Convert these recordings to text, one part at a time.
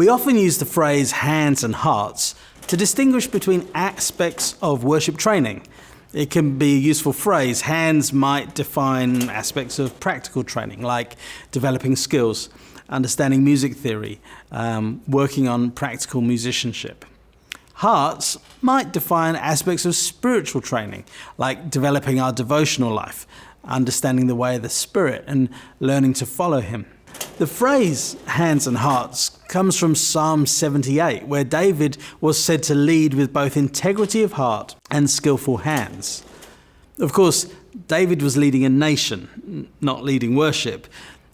We often use the phrase hands and hearts to distinguish between aspects of worship training. It can be a useful phrase. Hands might define aspects of practical training, like developing skills, understanding music theory, working on practical musicianship. Hearts might define aspects of spiritual training, like developing our devotional life, understanding the way of the Spirit, and learning to follow Him. The phrase hands and hearts comes from Psalm 78, where David was said to lead with both integrity of heart and skillful hands. Of course, David was leading a nation, not leading worship,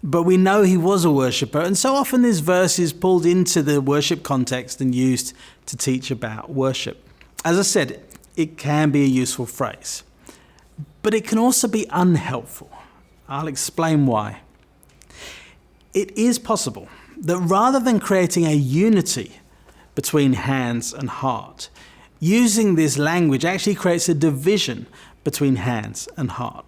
but we know he was a worshipper, and so often this verse is pulled into the worship context and used to teach about worship. As I said, it can be a useful phrase, but it can also be unhelpful. I'll explain why. It is possible that rather than creating a unity between hands and heart, using this language actually creates a division between hands and heart.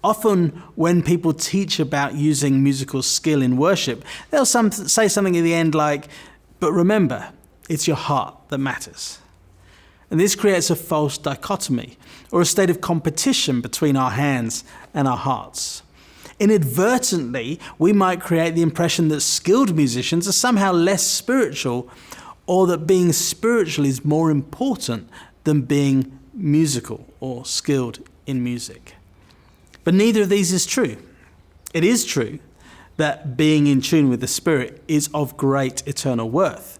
Often when people teach about using musical skill in worship, they'll say something at the end like, but remember, it's your heart that matters. And this creates a false dichotomy or a state of competition between our hands and our hearts. Inadvertently, we might create the impression that skilled musicians are somehow less spiritual, or that being spiritual is more important than being musical or skilled in music. But neither of these is true. It is true that being in tune with the Spirit is of great eternal worth.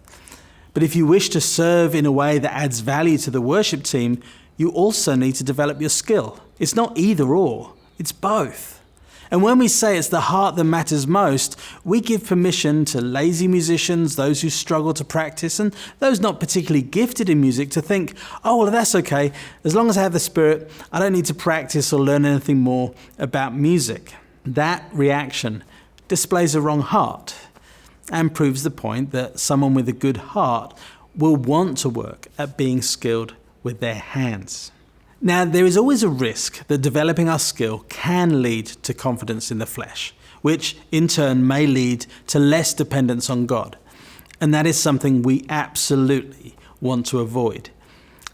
But if you wish to serve in a way that adds value to the worship team, you also need to develop your skill. It's not either or, it's both. And when we say it's the heart that matters most, we give permission to lazy musicians, those who struggle to practice, and those not particularly gifted in music to think, oh, well, that's okay. As long as I have the Spirit, I don't need to practice or learn anything more about music. That reaction displays a wrong heart and proves the point that someone with a good heart will want to work at being skilled with their hands. Now, there is always a risk that developing our skill can lead to confidence in the flesh, which in turn may lead to less dependence on God. And that is something we absolutely want to avoid.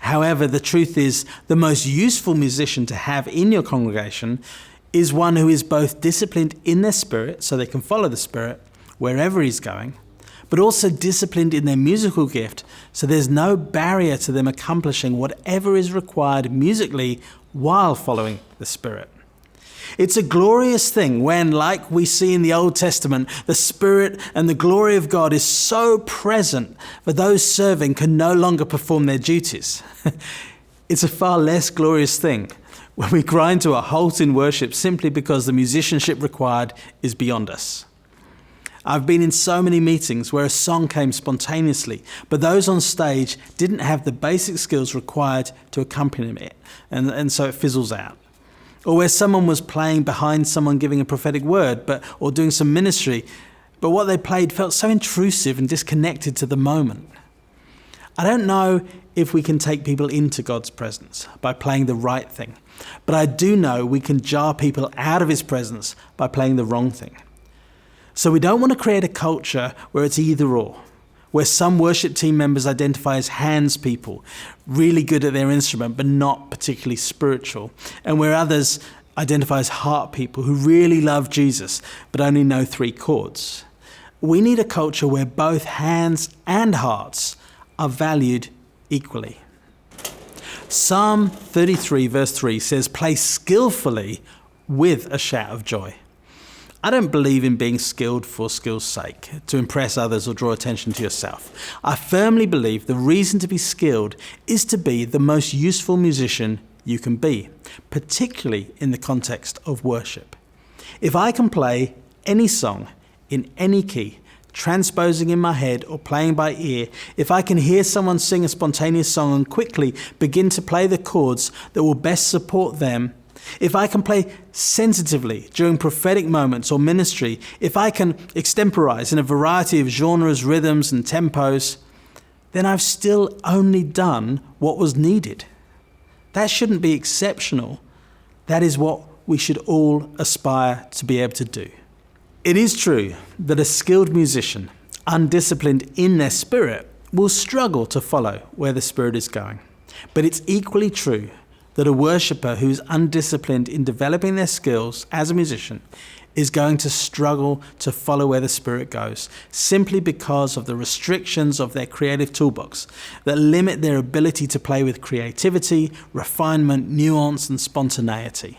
However, the truth is, the most useful musician to have in your congregation is one who is both disciplined in their spirit, so they can follow the Spirit wherever he's going, but also disciplined in their musical gift, so there's no barrier to them accomplishing whatever is required musically while following the Spirit. It's a glorious thing when, like we see in the Old Testament, the Spirit and the glory of God is so present that those serving can no longer perform their duties. It's a far less glorious thing when we grind to a halt in worship simply because the musicianship required is beyond us. I've been in so many meetings where a song came spontaneously, but those on stage didn't have the basic skills required to accompany it, and so it fizzles out. Or where someone was playing behind someone giving a prophetic word, or doing some ministry, but what they played felt so intrusive and disconnected to the moment. I don't know if we can take people into God's presence by playing the right thing, but I do know we can jar people out of His presence by playing the wrong thing. So we don't want to create a culture where it's either or, where some worship team members identify as hands people, really good at their instrument but not particularly spiritual, and where others identify as heart people who really love Jesus but only know 3 chords. We need a culture where both hands and hearts are valued equally. Psalm 33 verse 3 says, "Play skillfully with a shout of joy." I don't believe in being skilled for skill's sake, to impress others or draw attention to yourself. I firmly believe the reason to be skilled is to be the most useful musician you can be, particularly in the context of worship. If I can play any song in any key, transposing in my head or playing by ear, if I can hear someone sing a spontaneous song and quickly begin to play the chords that will best support them, if I can play sensitively during prophetic moments or ministry, if I can extemporize in a variety of genres, rhythms, and tempos, then I've still only done what was needed. That shouldn't be exceptional. That is what we should all aspire to be able to do. It is true that a skilled musician undisciplined in their spirit will struggle to follow where the Spirit is going. But it's equally true that a worshipper who's undisciplined in developing their skills as a musician is going to struggle to follow where the Spirit goes, simply because of the restrictions of their creative toolbox that limit their ability to play with creativity, refinement, nuance, and spontaneity.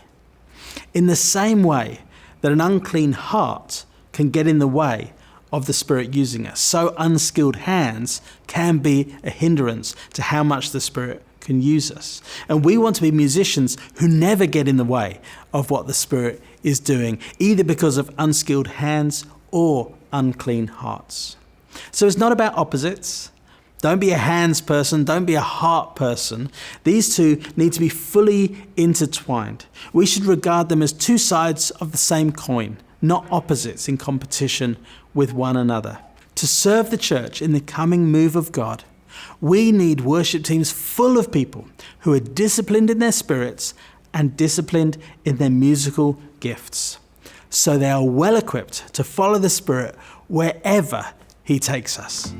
In the same way that an unclean heart can get in the way of the Spirit using us, so unskilled hands can be a hindrance to how much the Spirit can use us. And we want to be musicians who never get in the way of what the Spirit is doing, either because of unskilled hands or unclean hearts. So it's not about opposites. Don't be a hands person, don't be a heart person. These two need to be fully intertwined. We should regard them as two sides of the same coin, not opposites in competition with one another. To serve the church in the coming move of God, we need worship teams full of people who are disciplined in their spirits and disciplined in their musical gifts, so they are well equipped to follow the Spirit wherever He takes us.